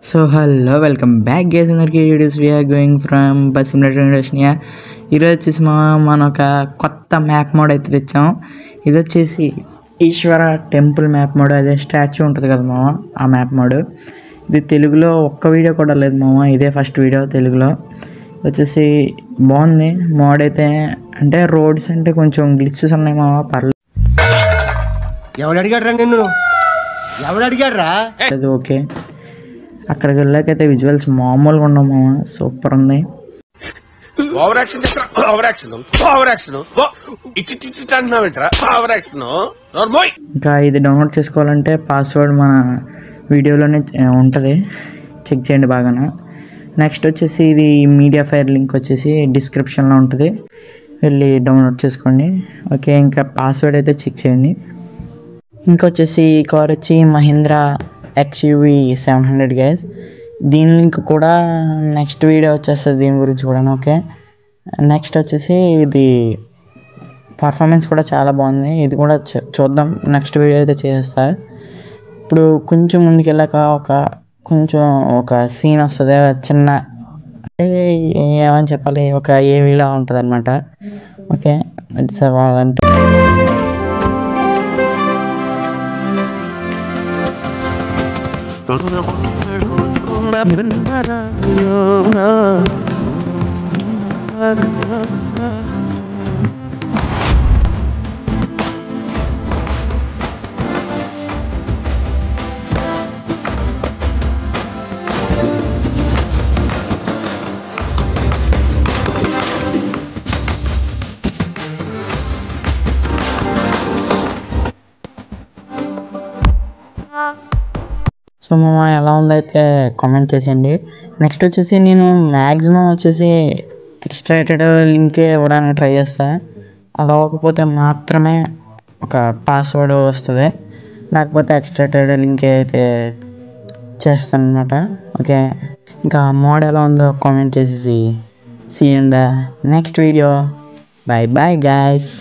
So hello welcome back guys అందరికీ videos we're going from bus simulator Indonesia. ఈరోజు వచ్చేసి మనం ఒక కొత్త మ్యాప్ మోడ్ అయితే తెచ్చాం. ఇది వచ్చేసి ఈశ్వర టెంపుల్ మ్యాప్ మోడ్. అదే స్టాచ్యూ ఉంటుంది కదా మామ, ఆ మ్యాప్ మోడ్. ఇది తెలుగులో ఒక్క వీడియో కూడా లేదు మామ, ఇదే ఫస్ట్ వీడియో తెలుగులో. వచ్చేసి బాగుంది మోడ్ అయితే. అంటే రోడ్స్ అంటే కొంచెం గ్లిచెస్ ఉన్నాయి మామ, పర్లేదు. ఎవడు అడిగాడు రా నిన్ను? ఎవడు అడిగాడు రా? అది ఓకే. అక్కడికి వెళ్ళాకైతే విజువల్స్ మామూలుగా ఉండవు మామ, సూపర్ ఉంది. ఇంకా ఇది డౌన్లోడ్ చేసుకోవాలంటే పాస్వర్డ్ మన వీడియోలోనే ఉంటుంది, చెక్ చేయండి బాగా. నెక్స్ట్ వచ్చేసి ఇది మీడియా ఫైర్ లింక్ వచ్చేసి డిస్క్రిప్షన్లో ఉంటుంది, వెళ్ళి డౌన్లోడ్ చేసుకోండి. ఓకే, ఇంకా పాస్వర్డ్ అయితే చెక్ చేయండి. ఇంకొచ్చేసి ఈ కార్ వచ్చి మహీంద్రా XUV 700 గైస్. దీని లింక్ కూడా నెక్స్ట్ వీడియో వచ్చేస్తుంది, దీని గురించి కూడా. ఓకే, నెక్స్ట్ వచ్చేసి ఇది పర్ఫార్మెన్స్ కూడా చాలా బాగుంది, ఇది కూడా చూద్దాం. నెక్స్ట్ వీడియో అయితే చేస్తా. ఇప్పుడు కొంచెం ముందుకు వెళ్ళాక ఒక సీన్ వస్తుంది, చిన్న అంటే ఏమని చెప్పాలి, ఒక ఏవీలా ఉంటుంది అనమాట. ఓకే, అది అంటే సో మామ ఎలా ఉందైతే కామెంట్ చేసేయండి. నెక్స్ట్ వచ్చేసి నేను మ్యాక్సిమం వచ్చేసి ఎక్స్ట్రాక్టెడ్ లింకే ఇవ్వడానికి ట్రై చేస్తాను. అలా అవ్వకపోతే మాత్రమే ఒక పాస్వర్డ్ వస్తుంది, లేకపోతే ఎక్స్ట్రాక్టెడ్ లింకే అయితే చేస్తాను అనమాట. ఓకే, ఇంకా మోడ్ ఎలా ఉందో కామెంట్ చేసేసి see in the next video. Bye bye guys.